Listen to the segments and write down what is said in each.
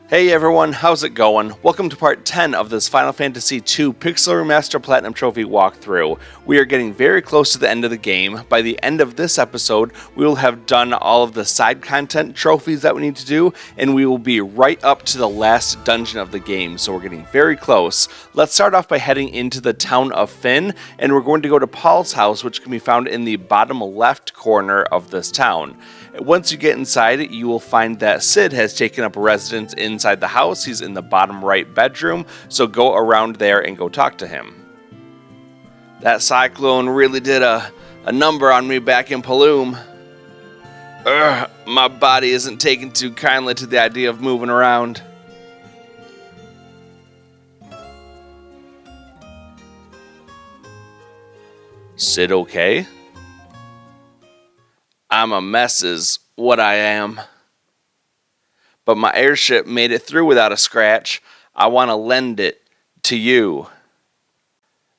Hey everyone, how's it going? Welcome to part 10 of this Final Fantasy II Pixel Remaster Platinum Trophy walkthrough. We are getting very close to the end of the game. By the end of this episode, we will have done all of the side content trophies that we need to do, and we will be right up to the last dungeon of the game, so we're getting very close. Let's start off by heading into the town of Fynn, and we're going to go to Paul's house, which can be found in the bottom left corner of this town. Once you get inside, you will find that Sid has taken up residence inside the house. He's in the bottom right bedroom, so go around there and go talk to him. That cyclone really did a number on me back in Paloom. My body isn't taking too kindly to the idea of moving around. Sid okay? I'm a mess is what I am. But my airship made it through without a scratch. I want to lend it to you.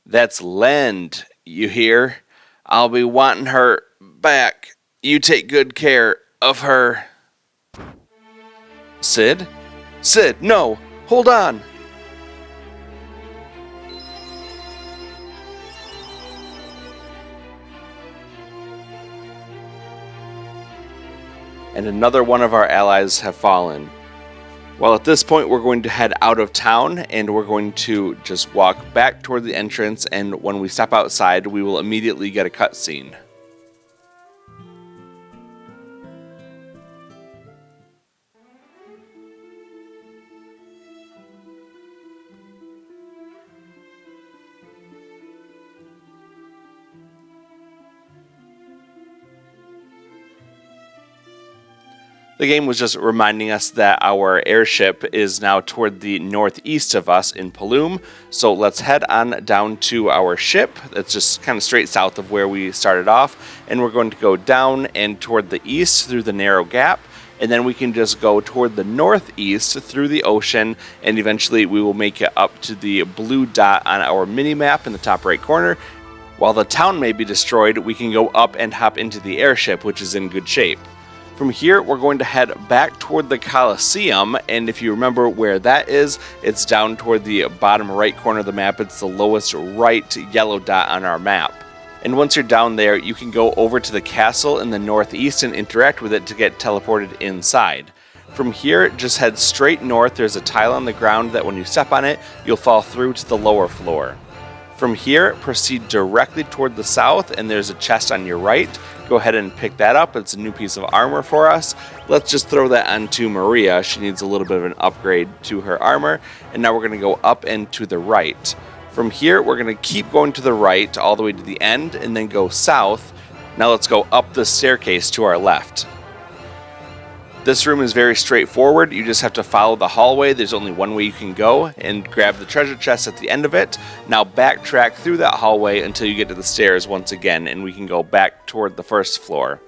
That's lend, you hear? I'll be wanting her back. You take good care of her. Sid? Sid, no! Hold on! And another one of our allies have fallen. Well, at this point, we're going to head out of town, and we're going to just walk back toward the entrance, and when we step outside, we will immediately get a cutscene. The game was just reminding us that our airship is now toward the northeast of us in Paloom, so let's head on down to our ship. That's just kind of straight south of where we started off, and we're going to go down and toward the east through the narrow gap, and then we can just go toward the northeast through the ocean, and eventually we will make it up to the blue dot on our mini-map in the top right corner. While the town may be destroyed, we can go up and hop into the airship, which is in good shape. From here, we're going to head back toward the Coliseum, and if you remember where that is, it's down toward the bottom right corner of the map. It's the lowest right yellow dot on our map. And once you're down there, you can go over to the castle in the northeast and interact with it to get teleported inside. From here, just head straight north. There's a tile on the ground that when you step on it, you'll fall through to the lower floor. From here, proceed directly toward the south, and there's a chest on your right. Go ahead and pick that up. It's a new piece of armor for us. Let's just throw that onto Maria. She needs a little bit of an upgrade to her armor. And now we're going to go up and to the right. From here, we're going to keep going to the right all the way to the end and then go south. Now let's go up the staircase to our left. This room is very straightforward. You just have to follow the hallway. There's only one way you can go and grab the treasure chest at the end of it. Now backtrack through that hallway until you get to the stairs once again, and we can go back toward the first floor.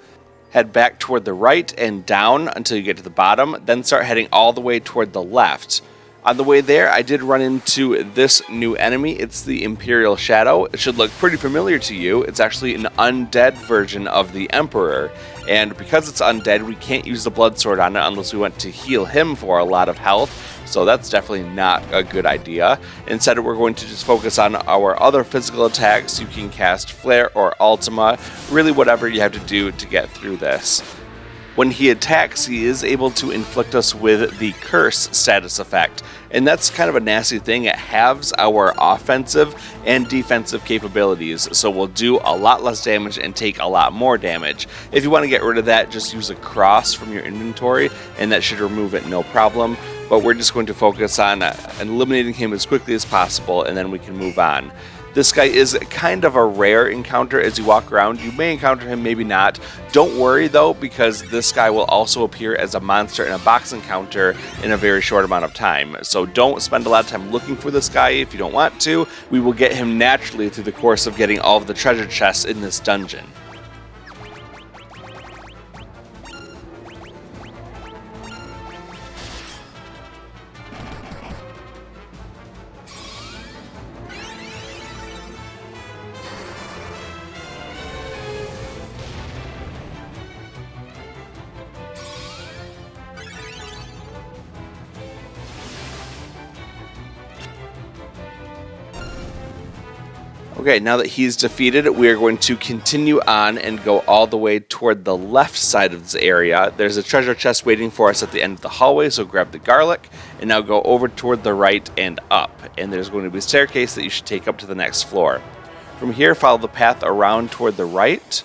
Head back toward the right and down until you get to the bottom, then start heading all the way toward the left. On the way there, I did run into this new enemy. It's the Imperial Shadow. It should look pretty familiar to you. It's actually an undead version of the Emperor. And because it's undead, we can't use the blood sword on it unless we want to heal him for a lot of health. So that's definitely not a good idea. Instead, we're going to just focus on our other physical attacks. You can cast Flare or Ultima, really whatever you have to do to get through this. When he attacks, he is able to inflict us with the Curse status effect, and that's kind of a nasty thing. It halves our offensive and defensive capabilities, so we'll do a lot less damage and take a lot more damage. If you want to get rid of that, just use a cross from your inventory, and that should remove it no problem, but we're just going to focus on eliminating him as quickly as possible, and then we can move on. This guy is kind of a rare encounter as you walk around. You may encounter him, maybe not. Don't worry though, because this guy will also appear as a monster in a box encounter in a very short amount of time. So don't spend a lot of time looking for this guy if you don't want to. We will get him naturally through the course of getting all of the treasure chests in this dungeon. Okay, now that he's defeated, we are going to continue on and go all the way toward the left side of this area. There's a treasure chest waiting for us at the end of the hallway, so grab the garlic, and now go over toward the right and up. And there's going to be a staircase that you should take up to the next floor. From here, follow the path around toward the right.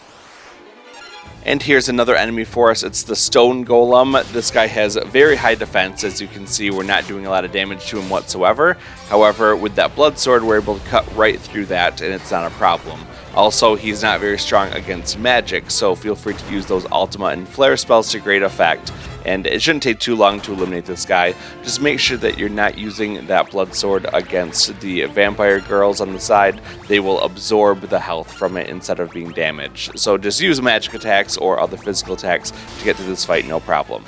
And here's another enemy for us. It's the stone golem. This guy has very high defense. As you can see, we're not doing a lot of damage to him whatsoever. However, with that blood sword, we're able to cut right through that, and it's not a problem. Also, he's not very strong against magic, so feel free to use those Ultima and Flare spells to great effect. And it shouldn't take too long to eliminate this guy. Just make sure that you're not using that blood sword against the vampire girls on the side. They will absorb the health from it instead of being damaged. So just use magic attacks or other physical attacks to get to this fight, no problem.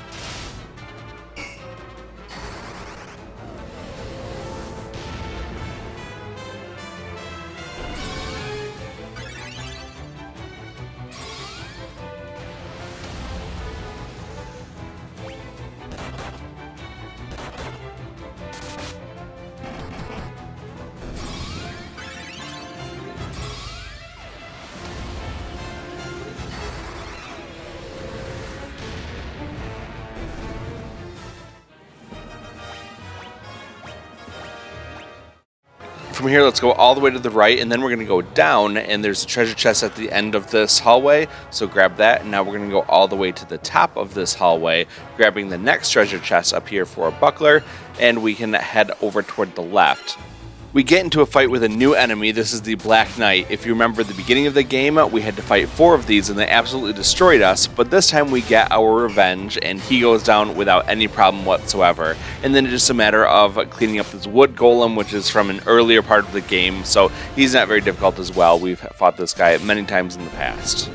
From here, let's go all the way to the right, and then we're going to go down, and there's a treasure chest at the end of this hallway, so grab that, and now we're going to go all the way to the top of this hallway, grabbing the next treasure chest up here for a buckler, and we can head over toward the left. We get into a fight with a new enemy. This is the Black Knight. If you remember the beginning of the game, we had to fight 4 of these and they absolutely destroyed us, but this time we get our revenge and he goes down without any problem whatsoever. And then it's just a matter of cleaning up this wood golem, which is from an earlier part of the game, so he's not very difficult as well. We've fought this guy many times in the past.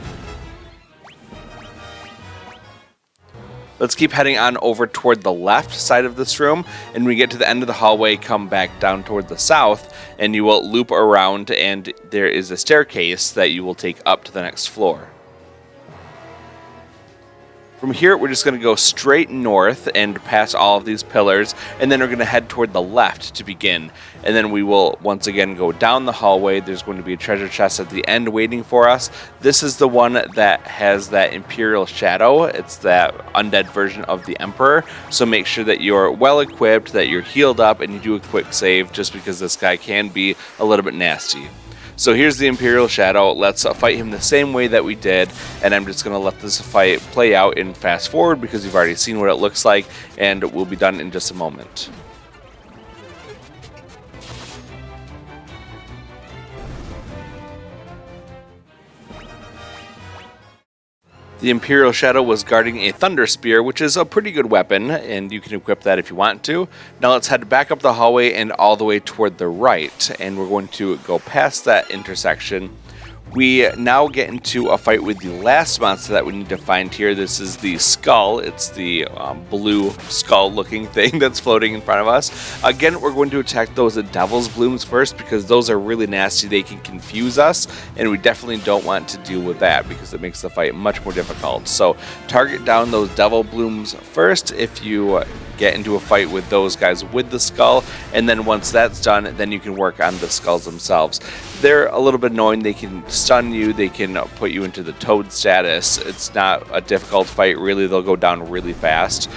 Let's keep heading on over toward the left side of this room, and when we get to the end of the hallway, come back down toward the south, and you will loop around, and there is a staircase that you will take up to the next floor. From here, we're just going to go straight north and pass all of these pillars, and then we're going to head toward the left to begin. And then we will once again go down the hallway. There's going to be a treasure chest at the end waiting for us. This is the one that has that Imperial Shadow. It's that undead version of the Emperor. So make sure that you're well equipped, that you're healed up, and you do a quick save, just because this guy can be a little bit nasty. So here's the Imperial Shadow. Let's fight him the same way that we did, and I'm just going to let this fight play out in fast forward because you've already seen what it looks like, and we'll be done in just a moment. The Imperial Shadow was guarding a Thunder Spear, which is a pretty good weapon, and you can equip that if you want to. Now let's head back up the hallway and all the way toward the right, and we're going to go past that intersection. We now get into a fight with the last monster that we need to find here. This is the skull. It's the blue skull-looking thing that's floating in front of us. Again, we're going to attack those devil's blooms first because those are really nasty. They can confuse us, and we definitely don't want to deal with that because it makes the fight much more difficult. So target down those devil blooms first if you get into a fight with those guys with the skull, and then once that's done, then you can work on the skulls themselves. They're a little bit annoying. They can stun you, they can put you into the toad status. It's not a difficult fight, really. They'll go down really fast.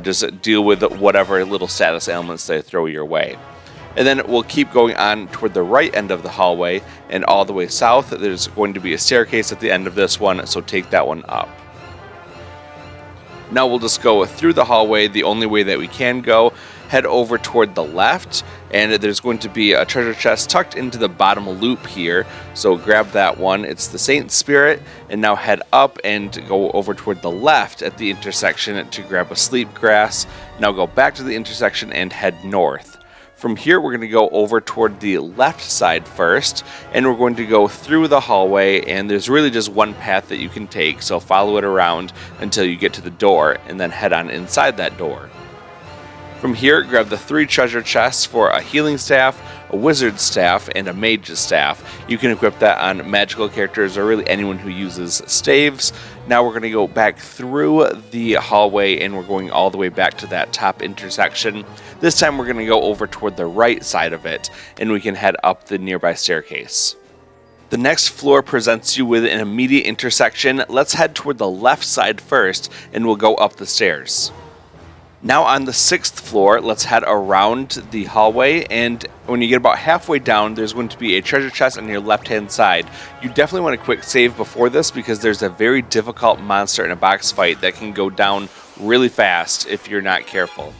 Just deal with whatever little status ailments they throw your way. And then we'll keep going on toward the right end of the hallway and all the way south. There's going to be a staircase at the end of this one, so take that one up. Now we'll just go through the hallway the only way that we can go, head over toward the left, and there's going to be a treasure chest tucked into the bottom loop here, so grab that one. It's the Saint Spirit, and now head up and go over toward the left at the intersection to grab a sleep grass. Now go back to the intersection and head north. From here, we're going to go over toward the left side first, and we're going to go through the hallway, and there's really just one path that you can take, so follow it around until you get to the door, and then head on inside that door. From here, grab the 3 treasure chests for a healing staff, a wizard staff, and a mage's staff. You can equip that on magical characters or really anyone who uses staves. Now we're going to go back through the hallway and we're going all the way back to that top intersection. This time we're going to go over toward the right side of it and we can head up the nearby staircase. The next floor presents you with an immediate intersection. Let's head toward the left side first, and we'll go up the stairs. Now on the 6th floor, let's head around the hallway, and when you get about halfway down, there's going to be a treasure chest on your left-hand side. You definitely want to quick save before this because there's a very difficult monster in a box fight that can go down really fast if you're not careful.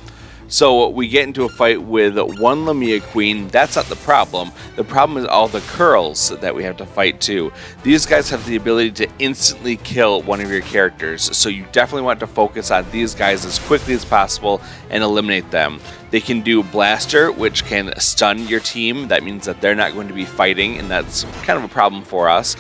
So we get into a fight with one Lamia Queen. That's not the problem. The problem is all the curls that we have to fight too. These guys have the ability to instantly kill one of your characters, so you definitely want to focus on these guys as quickly as possible and eliminate them. They can do Blaster, which can stun your team. That means that they're not going to be fighting, and that's kind of a problem for us.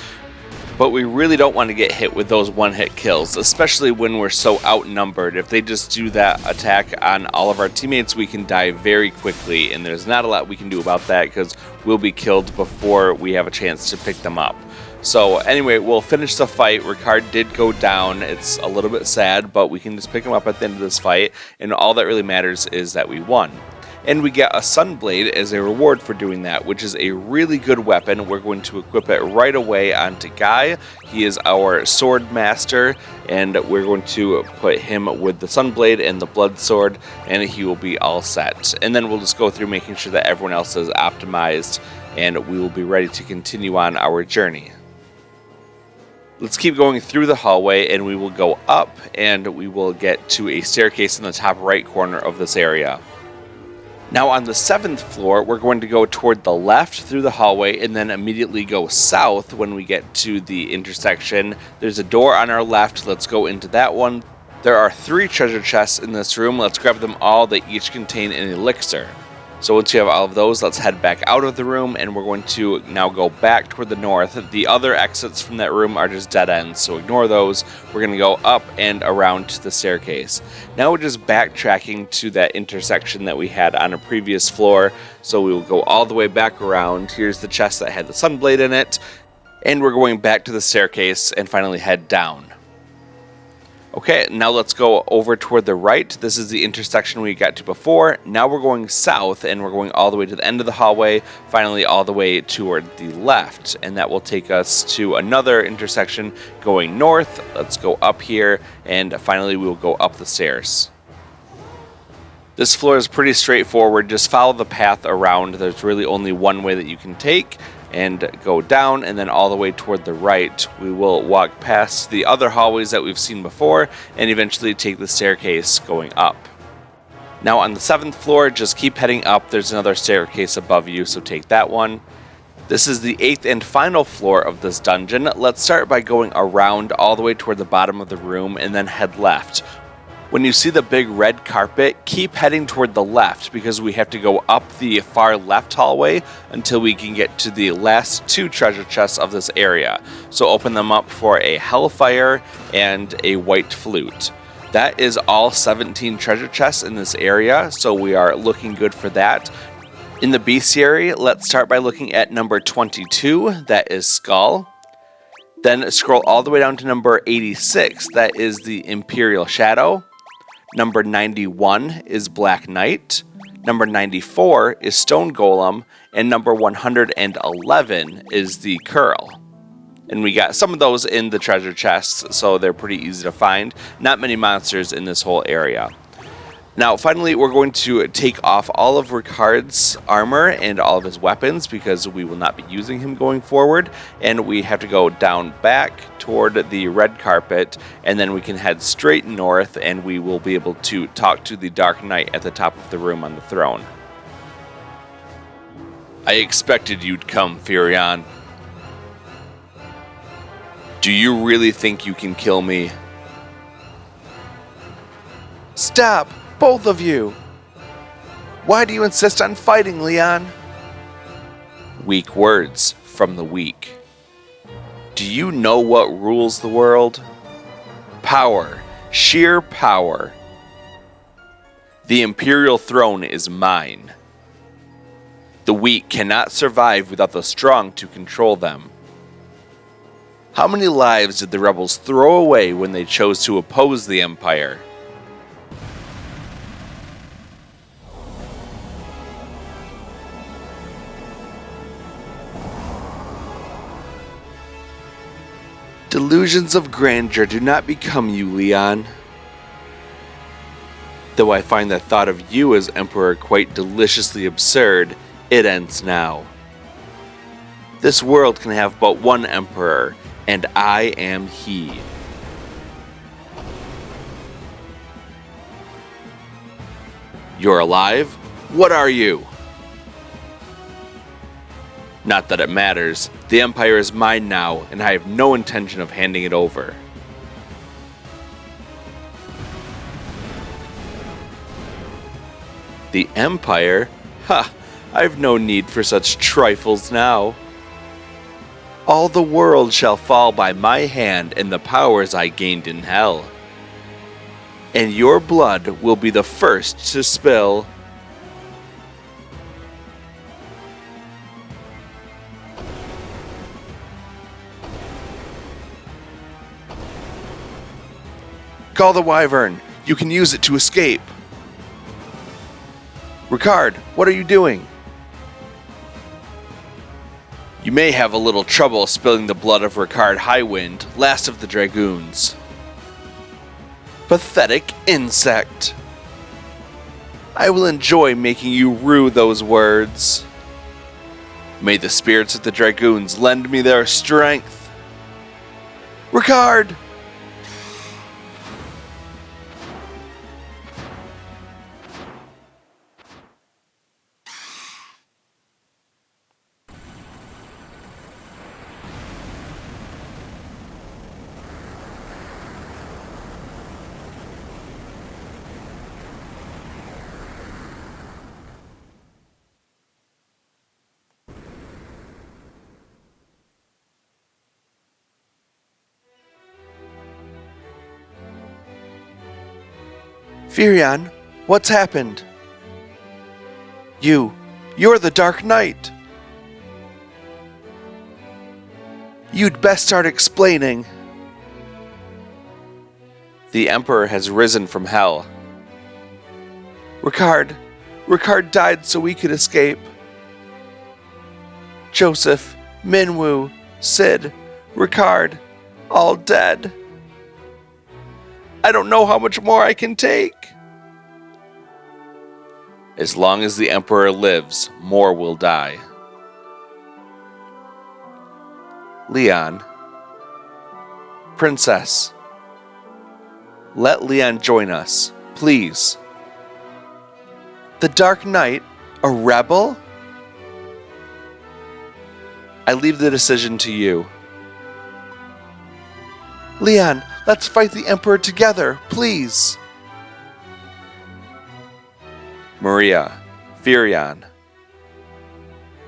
But we really don't want to get hit with those one-hit kills, especially when we're so outnumbered. If they just do that attack on all of our teammates, we can die very quickly, and there's not a lot we can do about that because we'll be killed before we have a chance to pick them up. So anyway, we'll finish the fight. Ricard did go down. It's a little bit sad, but we can just pick him up at the end of this fight, and all that really matters is that we won. And we get a Sunblade as a reward for doing that, which is a really good weapon. We're going to equip it right away onto Guy. He is our sword master, and we're going to put him with the Sunblade and the Blood Sword, and he will be all set. And then we'll just go through making sure that everyone else is optimized, and we will be ready to continue on our journey. Let's keep going through the hallway, and we will go up, and we will get to a staircase in the top right corner of this area. Now on the 7th floor, we're going to go toward the left through the hallway and then immediately go south when we get to the intersection. There's a door on our left. Let's go into that one. There are 3 treasure chests in this room. Let's grab them all. They each contain an elixir. So once you have all of those, let's head back out of the room, and we're going to now go back toward the north. The other exits from that room are just dead ends, so ignore those. We're going to go up and around to the staircase. Now we're just backtracking to that intersection that we had on a previous floor, so we will go all the way back around. Here's the chest that had the Sunblade in it, and we're going back to the staircase and finally head down. Okay, now let's go over toward the right. This is the intersection we got to before. Now we're going south, and we're going all the way to the end of the hallway, finally all the way toward the left. And that will take us to another intersection going north. Let's go up here, and finally we will go up the stairs. This floor is pretty straightforward. Just follow the path around. There's really only one way that you can take, and go down, and then all the way toward the right. We will walk past the other hallways that we've seen before and eventually take the staircase going up. Now on the 7th floor, just keep heading up. There's another staircase above you, so take that one. This is the 8th and final floor of this dungeon. Let's start by going around all the way toward the bottom of the room and then head left. When you see the big red carpet, keep heading toward the left because we have to go up the far left hallway until we can get to the last 2 treasure chests of this area. So open them up for a Hellfire and a White Flute. That is all 17 treasure chests in this area, so we are looking good for that. In the Bestiary, let's start by looking at number 22, that is Skull. Then scroll all the way down to number 86, that is the Imperial Shadow. Number 91 is Black Knight. Number 94 is Stone Golem. And number 111 is the Curl. And we got some of those in the treasure chests, so they're pretty easy to find. Not many monsters in this whole area. Now, finally, we're going to take off all of Ricard's armor and all of his weapons because we will not be using him going forward. And we have to go down back toward the red carpet, and then we can head straight north, and we will be able to talk to the Dark Knight at the top of the room on the throne. I expected you'd come, Furion. Do you really think you can kill me? Stop! Both of you! Why do you insist on fighting, Leon? Weak words from the weak. Do you know what rules the world? Power. Sheer power. The Imperial throne is mine. The weak cannot survive without the strong to control them. How many lives did the rebels throw away when they chose to oppose the Empire? Delusions of grandeur do not become you, Leon. Though I find the thought of you as Emperor quite deliciously absurd, it ends now. This world can have but one Emperor, and I am he. You're alive? What are you? Not that it matters. The Empire is mine now, and I have no intention of handing it over. The Empire? Ha! I've no need for such trifles now. All the world shall fall by my hand and the powers I gained in hell. And your blood will be the first to spill. Call the Wyvern. You can use it to escape. Ricard, what are you doing? You may have a little trouble spilling the blood of Ricard Highwind, last of the Dragoons. Pathetic insect. I will enjoy making you rue those words. May the spirits of the Dragoons lend me their strength. Ricard! Firion, what's happened? You're the Dark Knight. You'd best start explaining. The Emperor has risen from hell. Ricard died so we could escape. Joseph, Minwu, Sid, Ricard, all dead. I don't know how much more I can take. As long as the Emperor lives, more will die. Leon. Princess. Let Leon join us, please. The Dark Knight? A rebel? I leave the decision to you. Leon, let's fight the Emperor together, please. Maria, Firion.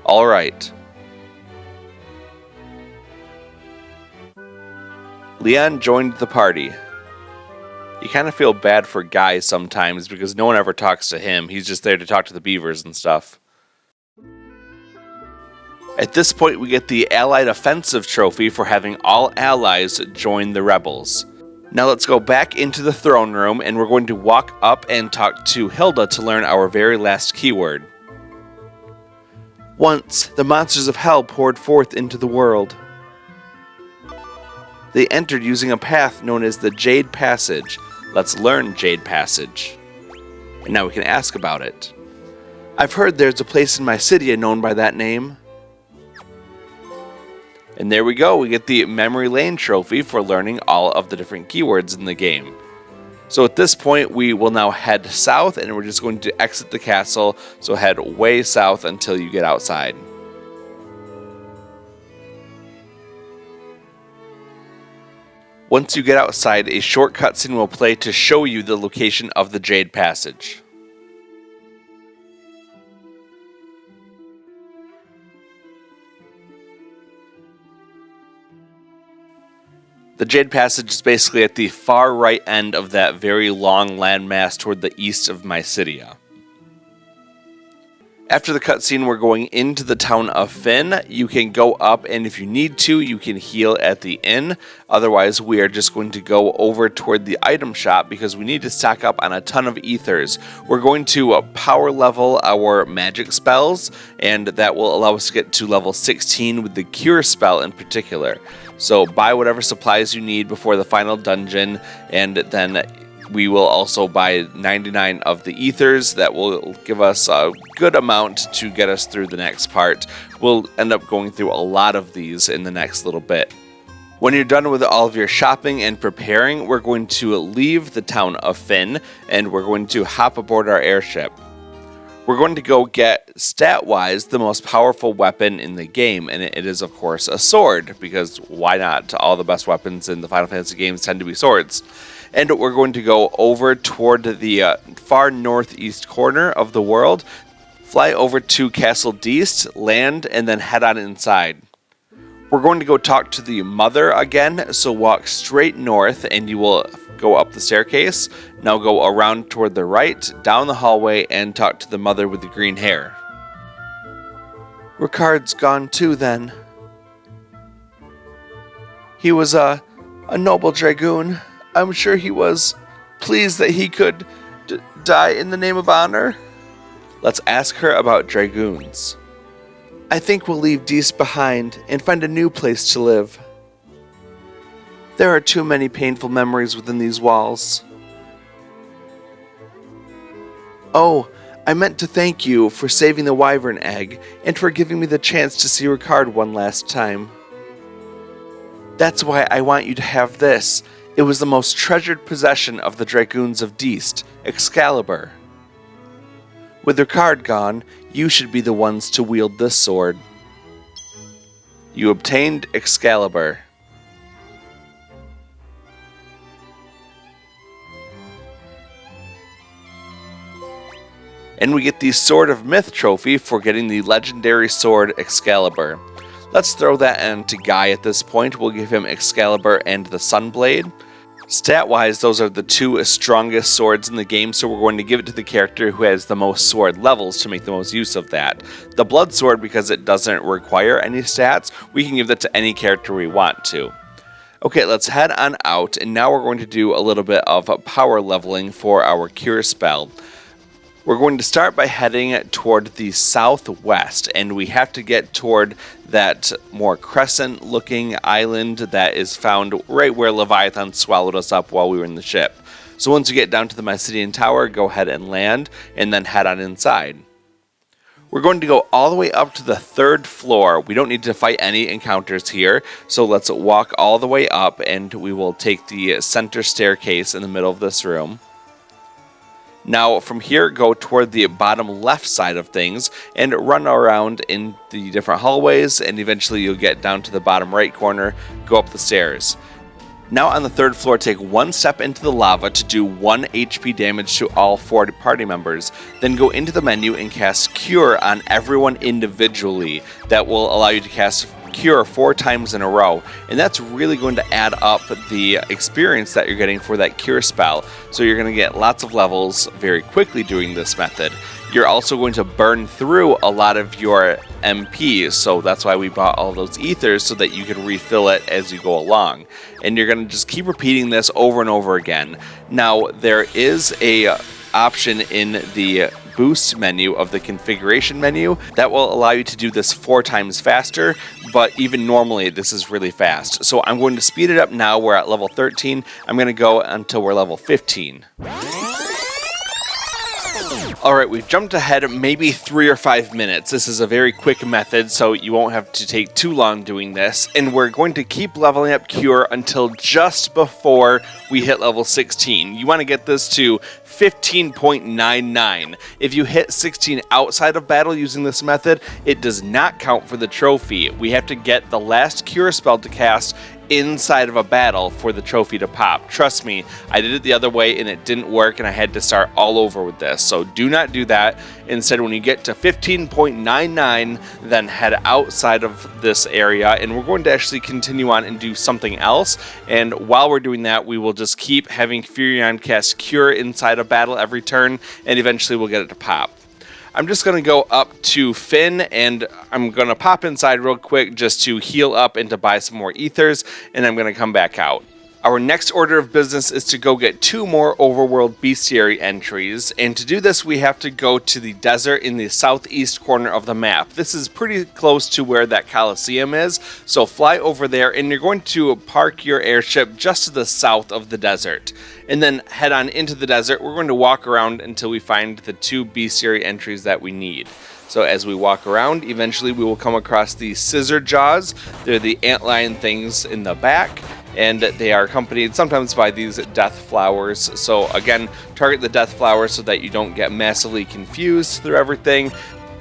All right. Leon joined the party. You kind of feel bad for Guy sometimes because no one ever talks to him. He's just there to talk to the beavers and stuff. At this point, we get the Allied Offensive Trophy for having all allies join the rebels. Now let's go back into the throne room, and we're going to walk up and talk to Hilda to learn our very last keyword. Once, the monsters of hell poured forth into the world. They entered using a path known as the Jade Passage. Let's learn Jade Passage. And now we can ask about it. I've heard there's a place in my city known by that name. And there we go, we get the Memory Lane trophy for learning all of the different keywords in the game. So at this point, we will now head south, and we're just going to exit the castle, so head way south until you get outside. Once you get outside, a short cutscene will play to show you the location of the Jade Passage. The Jade Passage is basically at the far right end of that very long landmass toward the east of Mysidia. After the cutscene, we're going into the town of Finn. You can go up, and if you need to, you can heal at the inn. Otherwise, we are just going to go over toward the item shop because we need to stock up on a ton of ethers. We're going to power level our magic spells, and that will allow us to get to level 16 with the cure spell in particular. So buy whatever supplies you need before the final dungeon, and then we will also buy 99 of the ethers. That will give us a good amount to get us through the next part. We'll end up going through a lot of these in the next little bit. When you're done with all of your shopping and preparing, we're going to leave the town of Finn, and we're going to hop aboard our airship. We're going to go get, stat-wise, the most powerful weapon in the game, and it is, of course, a sword, because why not? All the best weapons in the Final Fantasy games tend to be swords. And we're going to go over toward the far northeast corner of the world, fly over to Castle Deist, land, and then head on inside. We're going to go talk to the mother again, so walk straight north and you will go up the staircase. Now go around toward the right, down the hallway, and talk to the mother with the green hair. Ricard's gone too then. He was a noble dragoon. I'm sure he was pleased that he could die in the name of honor. Let's ask her about dragoons. I think we'll leave Deist behind and find a new place to live. There are too many painful memories within these walls. Oh, I meant to thank you for saving the wyvern egg and for giving me the chance to see Ricard one last time. That's why I want you to have this. It was the most treasured possession of the dragoons of Deist, Excalibur. With Ricard gone, you should be the ones to wield this sword. You obtained Excalibur. And we get the Sword of Myth trophy for getting the legendary sword Excalibur. Let's throw that into Guy at this point. We'll give him Excalibur and the Sunblade. Stat-wise, those are the two strongest swords in the game, so we're going to give it to the character who has the most sword levels to make the most use of that. The Blood Sword, because it doesn't require any stats, we can give that to any character we want to. Okay, let's head on out, and now we're going to do a little bit of power leveling for our Cure spell. We're going to start by heading toward the southwest, and we have to get toward that more crescent-looking island that is found right where Leviathan swallowed us up while we were in the ship. So once you get down to the Mycenian Tower, go ahead and land, and then head on inside. We're going to go all the way up to the 3rd floor. We don't need to fight any encounters here, so let's walk all the way up, and we will take the center staircase in the middle of this room. Now, from here, go toward the bottom left side of things and run around in the different hallways, and eventually you'll get down to the bottom right corner, go up the stairs. Now on the 3rd floor, take one step into the lava to do 1 HP damage to all 4 party members. Then go into the menu and cast Cure on everyone individually. That will allow you to cast Cure 4 times in a row, and that's really going to add up the experience that you're getting for that Cure spell. So you're going to get lots of levels very quickly doing this method. You're also going to burn through a lot of your MP, so that's why we bought all those ethers, so that you can refill it as you go along. And you're going to just keep repeating this over and over again. Now, there is a option in the boost menu of the configuration menu that will allow you to do this 4 times faster, but even normally this is really fast. So I'm going to speed it up now. We're at level 13. I'm going to go until we're level 15. Alright, we've jumped ahead maybe 3 or 5 minutes. This is a very quick method, so you won't have to take too long doing this. And we're going to keep leveling up Cure until just before we hit level 16. You want to get this to 15.99. If you hit 16 outside of battle using this method, it does not count for the trophy. We have to get the last Cure spell to cast inside of a battle for the trophy to pop. Trust me, I did it the other way and it didn't work, and I had to start all over with this. So do not do that. Instead, when you get to 15.99, then head outside of this area, and we're going to actually continue on and do something else. And while we're doing that, we will just keep having Furion cast Cure inside a battle every turn, and eventually we'll get it to pop. I'm just going to go up to Finn, and I'm going to pop inside real quick just to heal up and to buy some more ethers, and I'm going to come back out. Our next order of business is to go get 2 more Overworld Bestiary entries, and to do this we have to go to the desert in the southeast corner of the map. This is pretty close to where that Coliseum is, so fly over there and you're going to park your airship just to the south of the desert. And then head on into the desert. We're going to walk around until we find the 2 Bestiary entries that we need. So as we walk around, eventually we will come across the scissor jaws. They're the antlion things in the back, and they are accompanied sometimes by these death flowers. So again, target the death flowers so that you don't get massively confused through everything.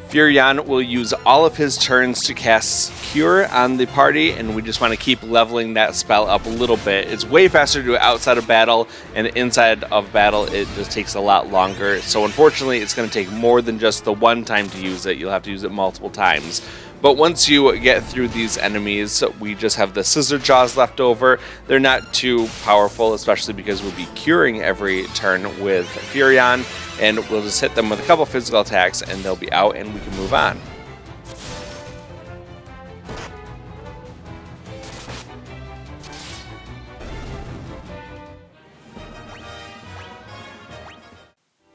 Furion will use all of his turns to cast Cure on the party, and we just want to keep leveling that spell up a little bit. It's way faster to do it outside of battle, and inside of battle it just takes a lot longer. So unfortunately it's going to take more than just the one time to use it. You'll have to use it multiple times. But once you get through these enemies, we just have the scissor jaws left over. They're not too powerful, especially because we'll be curing every turn with Furion, and we'll just hit them with a couple physical attacks and they'll be out and we can move on.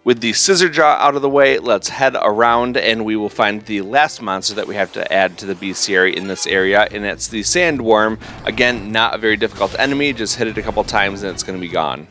With the scissor jaw out of the way, let's head around and we will find the last monster that we have to add to the bestiary in this area, and it's the sandworm. Again, not a very difficult enemy, just hit it a couple times and it's going to be gone.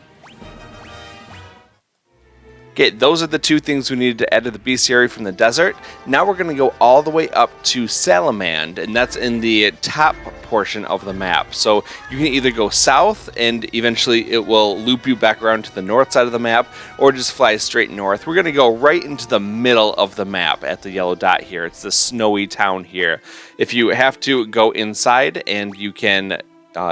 Okay, those are the 2 things we needed to add to the bestiary from the desert. Now we're going to go all the way up to Salamand, and that's in the top portion of the map. So you can either go south and eventually it will loop you back around to the north side of the map, or just fly straight north. We're going to go right into the middle of the map at the yellow dot here. It's the snowy town here. If you have to, go inside and you can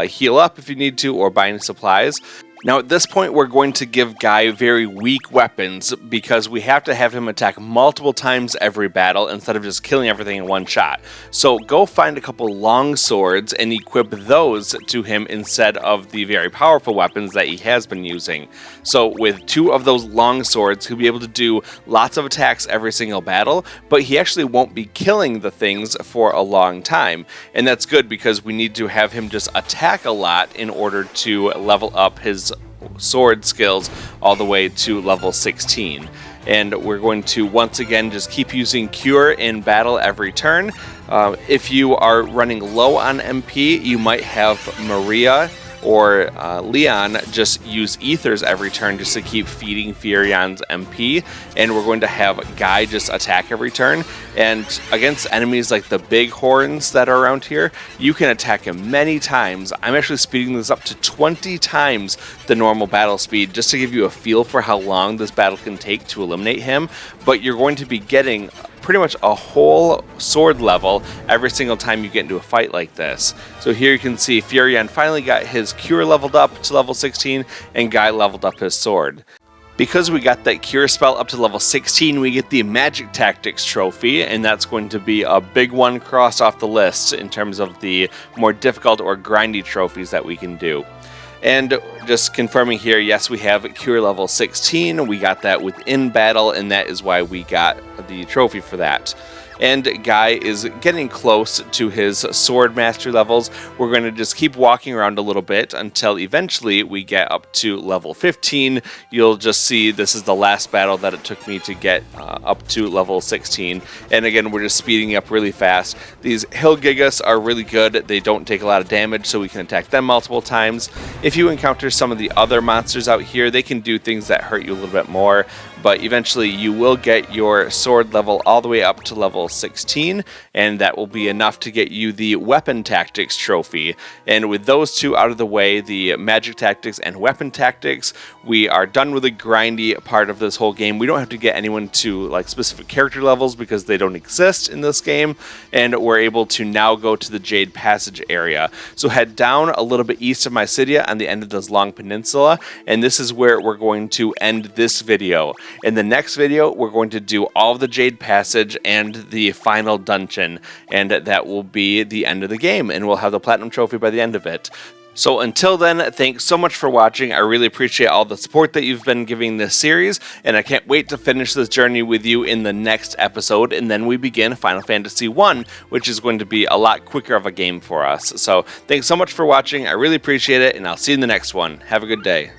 heal up if you need to, or buy any supplies. Now at this point we're going to give Guy very weak weapons because we have to have him attack multiple times every battle instead of just killing everything in one shot. So go find a couple long swords and equip those to him instead of the very powerful weapons that he has been using. So with 2 of those long swords he'll be able to do lots of attacks every single battle, but he actually won't be killing the things for a long time. And that's good because we need to have him just attack a lot in order to level up his sword skills all the way to level 16. And we're going to once again just keep using Cure in battle every turn. If you are running low on MP, you might have Maria or Leon just use ethers every turn just to keep feeding Furion's MP, and we're going to have Guy just attack every turn. And against enemies like the big horns that are around here, you can attack him many times. I'm actually speeding this up to 20 times the normal battle speed just to give you a feel for how long this battle can take to eliminate him, but you're going to be getting pretty much a whole sword level every single time you get into a fight like this. So here you can see Furion finally got his Cure leveled up to level 16 and Guy leveled up his sword. Because we got that Cure spell up to level 16, we get the Magic Tactics trophy, and that's going to be a big one crossed off the list in terms of the more difficult or grindy trophies that we can do. And just confirming here, yes, we have Cure level 16. We got that within battle, and that is why we got the trophy for that. And Guy is getting close to his sword master levels. We're going to just keep walking around a little bit until eventually we get up to level 15. You'll just see this is the last battle that it took me to get up to level 16. And again, we're just speeding up really fast. These Hill Gigas are really good. They don't take a lot of damage, so we can attack them multiple times. If you encounter some of the other monsters out here, they can do things that hurt you a little bit more. But eventually you will get your sword level all the way up to level 16, and that will be enough to get you the Weapon Tactics trophy. And with those 2 out of the way, the Magic Tactics and Weapon Tactics, we are done with the grindy part of this whole game. We don't have to get anyone to like specific character levels because they don't exist in this game, and we're able to now go to the Jade Passage area. So head down a little bit east of Mysidia on the end of this long peninsula, and this is where we're going to end this video. In the next video, we're going to do all of the Jade Passage and the final dungeon, and that will be the end of the game, and we'll have the Platinum Trophy by the end of it. So until then, thanks so much for watching. I really appreciate all the support that you've been giving this series, and I can't wait to finish this journey with you in the next episode, and then we begin Final Fantasy 1, which is going to be a lot quicker of a game for us. So thanks so much for watching. I really appreciate it, and I'll see you in the next one. Have a good day.